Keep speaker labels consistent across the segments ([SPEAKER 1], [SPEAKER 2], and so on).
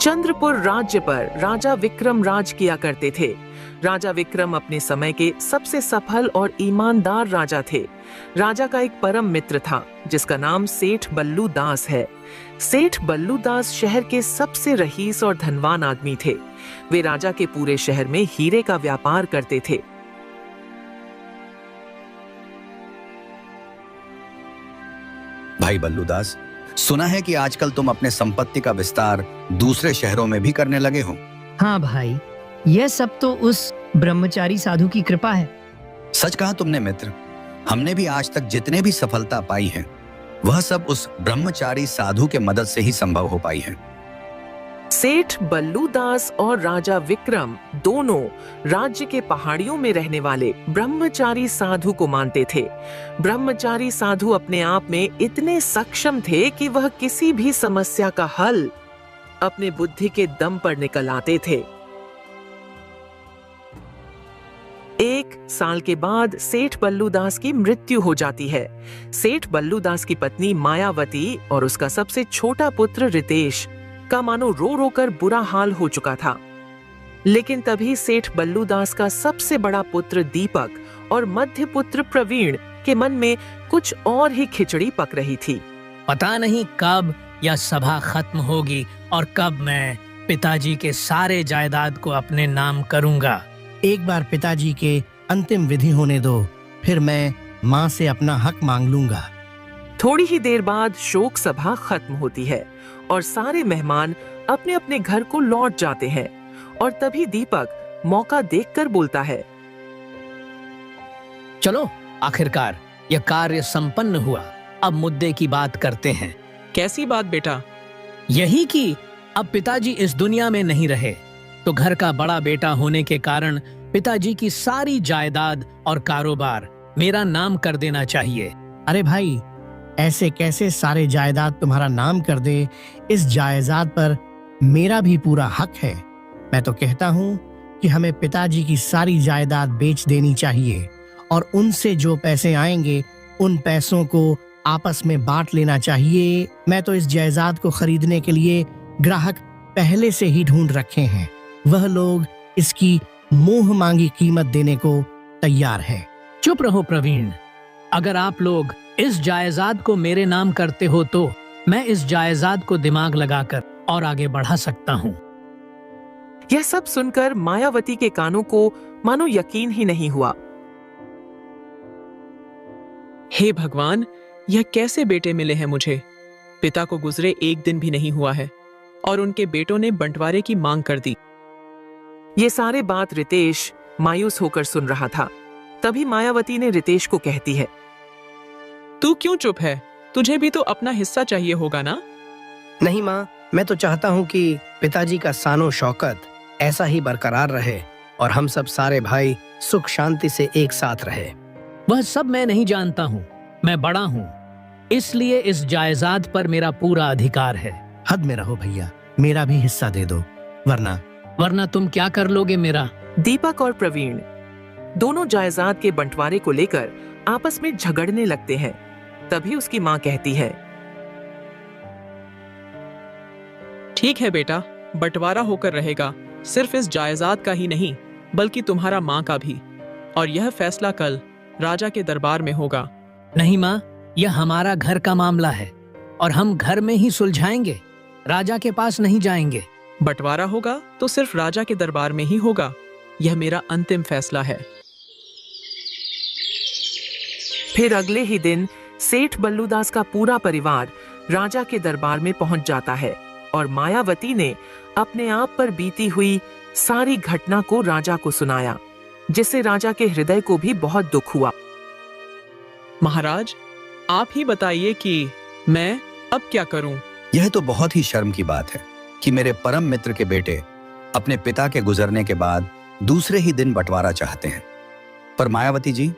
[SPEAKER 1] चंद्रपुर राज्य पर राजा विक्रम राज किया करते थे। राजा विक्रम अपने समय के सबसे सफल और ईमानदार राजा थे। राजा का एक परम मित्र था जिसका नाम सेठ बल्लू दास है। सेठ बल्लू दास शहर के सबसे रईस और धनवान आदमी थे। वे राजा के पूरे शहर में हीरे का व्यापार करते थे।
[SPEAKER 2] भाई बल्लू दास, सुना है कि आजकल तुम अपने संपत्ति का विस्तार दूसरे शहरों में भी करने लगे हो।
[SPEAKER 3] हाँ भाई, यह सब तो उस ब्रह्मचारी साधु की कृपा है।
[SPEAKER 2] सच कहा तुमने मित्र। हमने भी आज तक जितने भी सफलता पाई है वह सब उस ब्रह्मचारी साधु के मदद से ही संभव हो पाई है।
[SPEAKER 1] सेठ बल्लू दास और राजा विक्रम दोनों राज्य के पहाड़ियों में रहने वाले ब्रह्मचारी साधु को मानते थे। ब्रह्मचारी साधु अपने आप में इतने सक्षम थे कि वह किसी भी समस्या का हल अपने बुद्धि के दम पर निकल आते थे। एक साल के बाद सेठ बल्लू दास की मृत्यु हो जाती है। सेठ बल्लू दास की पत्नी मायावती और उसका सबसे छोटा पुत्र रितेश का मानो रो रो कर बुरा हाल हो चुका था। लेकिन तभी सेठ बल्लू दास का सबसे बड़ा पुत्र दीपक और मध्य पुत्र प्रवीण के मन में कुछ और ही खिचड़ी पक रही थी।
[SPEAKER 4] पता नहीं कब यह सभा खत्म होगी और कब मैं पिताजी के सारे जायदाद को अपने नाम करूंगा।
[SPEAKER 5] एक बार पिताजी के अंतिम विधि होने दो, फिर मैं माँ से अपना हक मांग लूंगा।
[SPEAKER 1] थोड़ी ही देर बाद शोक सभा खत्म होती है और सारे मेहमान अपने अपने घर को लौट जाते हैं। और तभी दीपक मौका देखकर बोलता है,
[SPEAKER 4] चलो आखिरकार यह कार्य संपन्न हुआ। अब मुद्दे की बात करते हैं।
[SPEAKER 6] कैसी बात बेटा?
[SPEAKER 4] यही कि अब पिताजी इस दुनिया में नहीं रहे तो घर का बड़ा बेटा होने के कारण पिताजी की सारी जायदाद और कारोबार मेरा नाम कर देना चाहिए।
[SPEAKER 5] अरे भाई, ऐसे कैसे सारे जायदाद तुम्हारा नाम कर दे? इस जायदाद पर मेरा भी पूरा हक है। मैं तो कहता हूँ कि हमें पिताजी की सारी जायदाद बेच देनी चाहिए और उनसे जो पैसे आएंगे उन पैसों को आपस में बांट लेना चाहिए। मैं तो इस जायदाद को खरीदने के लिए ग्राहक पहले से ही ढूंढ रखे हैं। वह लोग इसकी मुंह मांगी कीमत देने को तैयार है।
[SPEAKER 4] चुप रहो प्रवीण। अगर आप लोग इस जायदाद को मेरे नाम करते हो तो मैं इस जायदाद को दिमाग लगाकर और आगे बढ़ा सकता हूँ।
[SPEAKER 1] यह सब सुनकर मायावती के कानों को मानो यकीन ही नहीं हुआ।
[SPEAKER 6] हे भगवान, यह कैसे बेटे मिले हैं मुझे? पिता को गुजरे एक दिन भी नहीं हुआ है और उनके बेटों ने बंटवारे की मांग कर दी।
[SPEAKER 1] ये सारे बात रितेश मायूस होकर सुन रहा था। तभी मायावती ने रितेश को कहती है,
[SPEAKER 6] तू क्यों चुप है? तुझे भी तो अपना हिस्सा चाहिए होगा ना?
[SPEAKER 5] नहीं माँ, मैं तो चाहता हूँ कि पिताजी का सानो शौकत ऐसा ही बरकरार रहे और हम सब सारे भाई सुख शांति से एक साथ रहे।
[SPEAKER 4] वह सब मैं नहीं जानता हूँ। मैं बड़ा हूँ, इसलिए इस जायदाद पर मेरा पूरा अधिकार है।
[SPEAKER 5] हद में रहो भैया, मेरा भी हिस्सा दे दो, वरना
[SPEAKER 4] तुम क्या कर लोगे मेरा?
[SPEAKER 1] दीपक और प्रवीण दोनों जायदाद के बंटवारे को लेकर आपस में झगड़ने लगते हैं। तभी उसकी माँ कहती है,
[SPEAKER 6] ठीक है बेटा, बंटवारा होकर रहेगा। सिर्फ इस जायदाद का ही नहीं बल्कि तुम्हारा माँ का भी। और यह फैसला कल राजा के दरबार में होगा।
[SPEAKER 4] नहीं माँ, यह हमारा घर का मामला है और हम घर में ही सुलझाएंगे, राजा के पास नहीं जाएंगे।
[SPEAKER 6] बंटवारा होगा तो सिर्फ राजा के दरबार में ही होगा। यह मेरा अंतिम फैसला है।
[SPEAKER 1] फिर अगले ही दिन सेठ बल्लू दास का पूरा परिवार राजा के दरबार में पहुंच जाता है और मायावती ने अपने आप पर बीती हुई सारी घटना को राजा को सुनाया, जिससे राजा के हृदय को भी बहुत दुख हुआ।
[SPEAKER 6] महाराज, आप ही बताइए कि मैं अब क्या करूं?
[SPEAKER 2] यह तो बहुत ही शर्म की बात है कि मेरे परम मित्र के बेटे अपने पिता के गुजरने के बाद दूसरे ही दिन बंटवारा चाहते हैं। पर मायावती जी,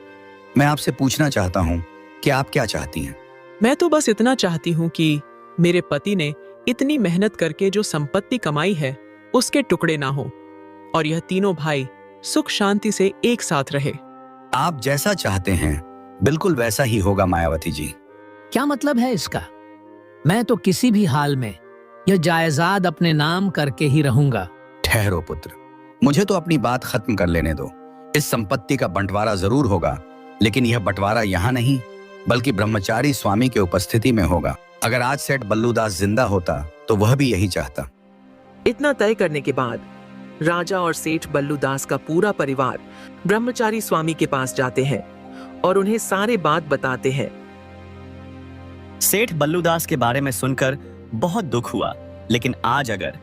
[SPEAKER 2] मैं आपसे पूछना चाहता हूँ कि आप क्या चाहती हैं?
[SPEAKER 6] मैं तो बस इतना चाहती हूँ कि मेरे पति ने इतनी मेहनत करके जो संपत्ति कमाई है उसके टुकड़े ना हो और यह तीनों भाई सुख शांति से एक साथ रहे।
[SPEAKER 2] आप जैसा चाहते हैं बिल्कुल वैसा ही होगा मायावती जी।
[SPEAKER 4] क्या मतलब है इसका? मैं तो किसी भी हाल में यह जायदाद अपने नाम करके ही रहूंगा।
[SPEAKER 2] ठहरो पुत्र, मुझे तो अपनी बात खत्म कर लेने दो। इस संपत्ति का बंटवारा जरूर होगा, लेकिन यह बंटवारा यहाँ नहीं बल्कि ब्रह्मचारी स्वामी के उपस्थिति में होगा। अगर आज सेठ बल्लूदास जिंदा होता तो वह भी यही चाहता।
[SPEAKER 1] इतना तय करने के बाद राजा और सेठ बल्लूदास का पूरा परिवार ब्रह्मचारी स्वामी के पास जाते हैं और उन्हें सारे बात बताते हैं।
[SPEAKER 7] सेठ बल्लूदास के बारे में सुनकर बहुत दुख हुआ, लेकिन आज अगर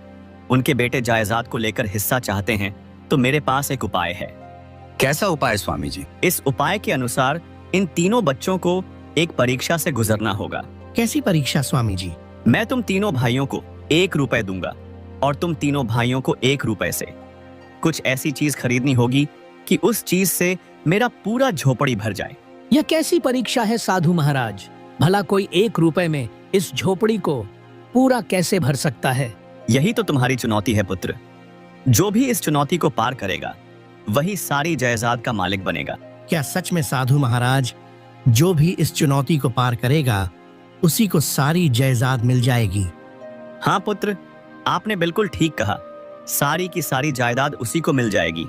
[SPEAKER 7] उनके बेटे जायदाद को लेकर हिस्सा चाहते हैं तो मेरे पास एक उपाय है।
[SPEAKER 2] कैसा उपाय स्वामी जी?
[SPEAKER 7] इस उपाय के अनुसार इन तीनों बच्चों को एक परीक्षा से गुजरना होगा।
[SPEAKER 5] कैसी परीक्षा स्वामी जी?
[SPEAKER 7] मैं तुम तीनों भाइयों को 1 रुपए दूंगा और तुम तीनों भाइयों को 1 रुपए से कुछ ऐसी चीज खरीदनी होगी कि उस चीज से मेरा पूरा झोपड़ी भर जाए।
[SPEAKER 4] यह कैसी परीक्षा है साधु महाराज? भला कोई 1 रुपए में इस झोपड़ी को पूरा कैसे भर सकता है?
[SPEAKER 7] यही तो तुम्हारी चुनौती है पुत्र। जो भी इस चुनौती को पार करेगा वही सारी जायदाद का मालिक बनेगा।
[SPEAKER 5] क्या सच में साधु महाराज, जो भी इस चुनौती को पार करेगा उसी को सारी जायदाद मिल जाएगी?
[SPEAKER 7] हाँ पुत्र, आपने बिल्कुल ठीक कहा। सारी की सारी जायदाद उसी को मिल जाएगी,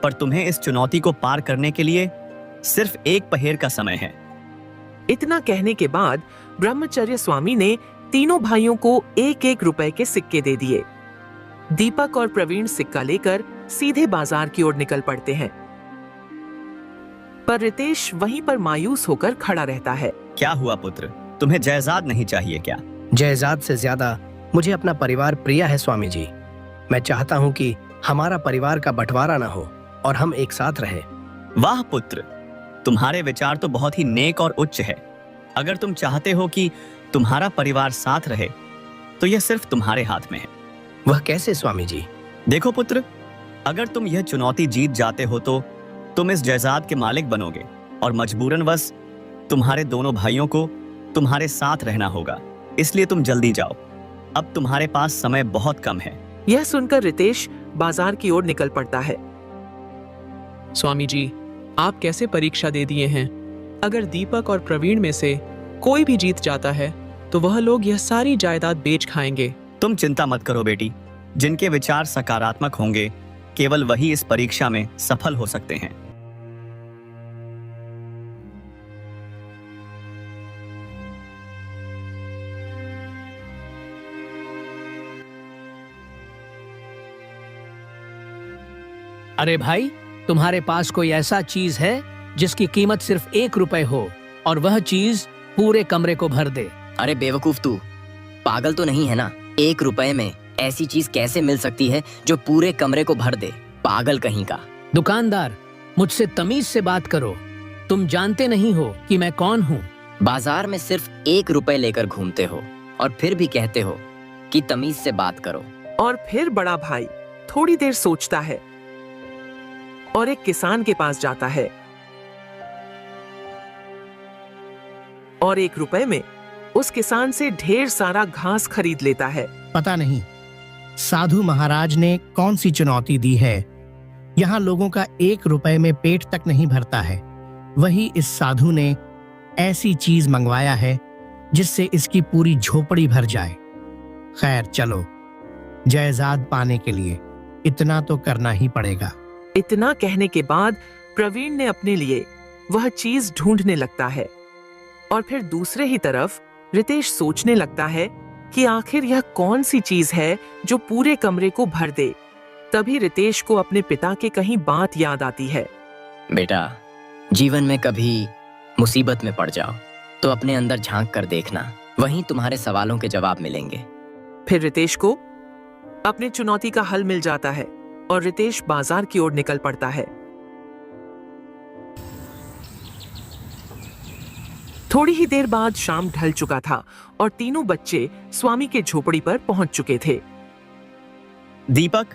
[SPEAKER 7] पर तुम्हें इस चुनौती को पार करने के लिए सिर्फ 1 पहेर का समय है।
[SPEAKER 1] इतना कहने के बाद ब्रह्मचर्य स्वामी ने तीनों भाइयों को 1-1 रुपए के सिक्के दे दिए। दीपक और प्रवीण सिक्का लेकर सीधे बाजार की ओर निकल पड़ते हैं, पर रितेश वहीं पर मायूस होकर खड़ा रहता है।
[SPEAKER 7] क्या हुआ पुत्र, तुम्हें जायदाद नहीं चाहिए क्या?
[SPEAKER 8] जायदाद से ज्यादा मुझे अपना परिवार प्रिय है स्वामी जी। मैं चाहता हूँ कि हमारा परिवार का बंटवारा ना हो और हम एक साथ रहें।
[SPEAKER 7] वाह पुत्र, तुम्हारे विचार तो बहुत ही नेक और उच्च है। अगर तुम चाहते हो कि तुम्हारा परिवार साथ रहे तो यह सिर्फ तुम्हारे हाथ में है।
[SPEAKER 8] वह कैसे स्वामी जी?
[SPEAKER 7] देखो पुत्र, अगर तुम यह चुनौती जीत जाते हो तो तुम इस जायदाद के मालिक बनोगे और मजबूरनवश तुम्हारे दोनों भाइयों को तुम्हारे साथ रहना होगा। इसलिए तुम जल्दी जाओ, अब तुम्हारे पास समय बहुत कम है।
[SPEAKER 1] यह सुनकर रितेश बाजार की ओर निकल पड़ता है।
[SPEAKER 6] स्वामी जी, आप कैसे परीक्षा दे दिए हैं? अगर दीपक और प्रवीण में से कोई भी जीत जाता है तो वह लोग यह सारी जायदाद बेच खाएंगे।
[SPEAKER 7] तुम चिंता मत करो बेटी, जिनके विचार सकारात्मक होंगे केवल वही इस परीक्षा में सफल हो सकते हैं।
[SPEAKER 4] अरे भाई, तुम्हारे पास कोई ऐसा चीज है जिसकी कीमत सिर्फ 1 रुपए हो और वह चीज पूरे कमरे को भर दे?
[SPEAKER 9] अरे बेवकूफ, तू पागल तो नहीं है ना? 1 रुपए में ऐसी चीज कैसे मिल सकती है जो पूरे कमरे को भर दे? पागल कहीं का।
[SPEAKER 4] दुकानदार, मुझसे तमीज से बात करो। तुम जानते नहीं हो कि मैं कौन हूँ?
[SPEAKER 9] बाजार में सिर्फ 1 रुपए लेकर घूमते हो और फिर भी कहते हो कि तमीज से बात करो।
[SPEAKER 1] और फिर बड़ा भाई थोड़ी देर सोचता है और एक किसान के पास जाता है और 1 रुपए में उस किसान से ढेर सारा घास खरीद लेता है।
[SPEAKER 5] पता नहीं साधु महाराज ने कौन सी चुनौती दी है। यहाँ लोगों का 1 रुपए में पेट तक नहीं भरता है, वही इस साधु ने ऐसी चीज मंगवाया है जिससे इसकी पूरी झोपड़ी भर जाए। खैर चलो, जायदाद पाने के लिए इतना तो करना ही पड़ेगा।
[SPEAKER 1] इतना कहने के बाद प्रवीण ने अपने लिए वह चीज ढूंढने लगता है और फिर दूसरे ही तरफ रितेश सोचने लगता है कि आखिर यह कौन सी चीज है जो पूरे कमरे को भर दे। तभी रितेश को अपने पिता के कहीं बात याद आती है।
[SPEAKER 9] बेटा, जीवन में कभी मुसीबत में पड़ जाओ तो अपने अंदर झांक कर देखना, वहीं तुम्हारे सवालों के जवाब मिलेंगे।
[SPEAKER 1] फिर रितेश को अपनी चुनौती का हल मिल जाता है और रितेश बाजार की ओर निकल पड़ता है। थोड़ी ही देर बाद शाम ढल चुका था और तीनों बच्चे स्वामी के झोपड़ी पर पहुंच चुके थे।
[SPEAKER 7] दीपक,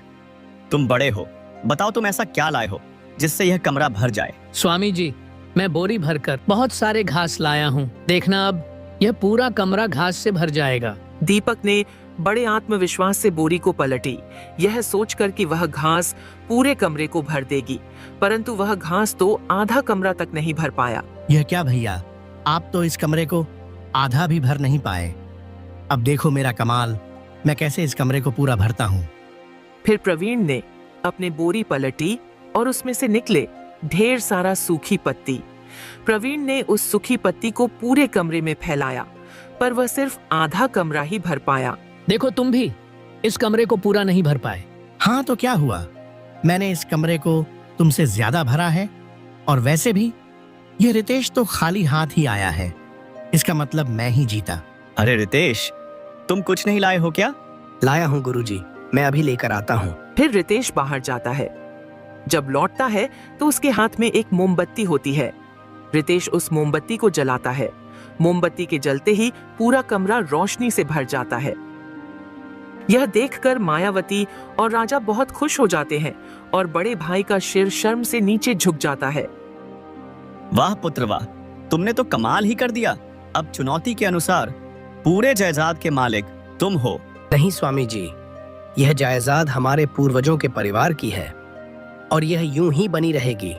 [SPEAKER 7] तुम बड़े हो, बताओ तुम ऐसा क्या लाए हो जिससे यह कमरा भर जाए?
[SPEAKER 4] स्वामी जी, मैं बोरी भरकर बहुत सारे घास लाया हूँ। देखना, अब यह पूरा कमरा घास से भर जाएगा।
[SPEAKER 1] दीपक ने बड़े आत्मविश्वास से बोरी को पलटी, यह सोचकर कि वह घास पूरे कमरे को भर देगी, परंतु वह घास तो आधा कमरा तक नहीं भर पाया।
[SPEAKER 5] यह क्या भैया, आप तो इस कमरे को आधा भी भर नहीं पाए। अब देखो मेरा कमाल, मैं कैसे इस कमरे को पूरा भरता हूँ।
[SPEAKER 1] फिर प्रवीण ने अपने बोरी पलटी और उसमें से निकले ढेर सारा सूखी पत्ती। प्रवीण ने उस सूखी पत्ती को पूरे कमरे में फैलाया, पर वह सिर्फ आधा कमरा ही भर पाया।
[SPEAKER 4] देखो तुम भी इस कमरे को पूरा नहीं भर पाए।
[SPEAKER 5] हाँ तो क्या हुआ, मैंने इस कमरे को तुमसे ज्यादा भरा है। और वैसे भी ये रितेश तो खाली हाथ ही आया है, इसका मतलब मैं ही जीता।
[SPEAKER 7] अरे रितेश, तुम कुछ नहीं लाए हो क्या?
[SPEAKER 8] लाया हूँ गुरुजी, मैं अभी लेकर आता हूँ।
[SPEAKER 1] फिर रितेश बाहर जाता है। जब लौटता है तो उसके हाथ में एक मोमबत्ती होती है। रितेश उस मोमबत्ती को जलाता है। मोमबत्ती के जलते ही पूरा कमरा रोशनी से भर जाता है। यह देखकर मायावती और राजा बहुत खुश हो जाते हैं और बड़े भाई का सिर शर्म से नीचे झुक जाता है।
[SPEAKER 7] वाह पुत्र वाह, तुमने तो कमाल ही कर दिया। अब चुनौती के अनुसार पूरे जायदाद के मालिक तुम हो।
[SPEAKER 8] नहीं स्वामी जी, यह जायदाद हमारे पूर्वजों के परिवार की है और यह यूं ही बनी रहेगी।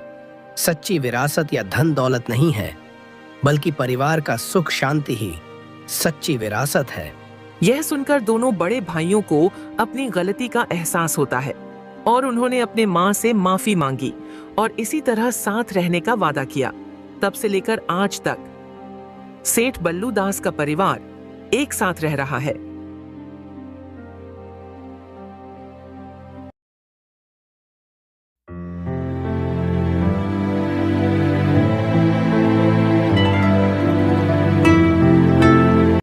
[SPEAKER 8] सच्ची विरासत या धन दौलत नहीं है, बल्कि परिवार का सुख शांति ही सच्ची विरासत है।
[SPEAKER 1] यह सुनकर दोनों बड़े भाइयों को अपनी गलती का एहसास होता है और उन्होंने अपने माँ से माफी मांगी और इसी तरह साथ रहने का वादा किया। तब से लेकर आज तक सेठ बल्लू दास का परिवार एक साथ रह रहा है।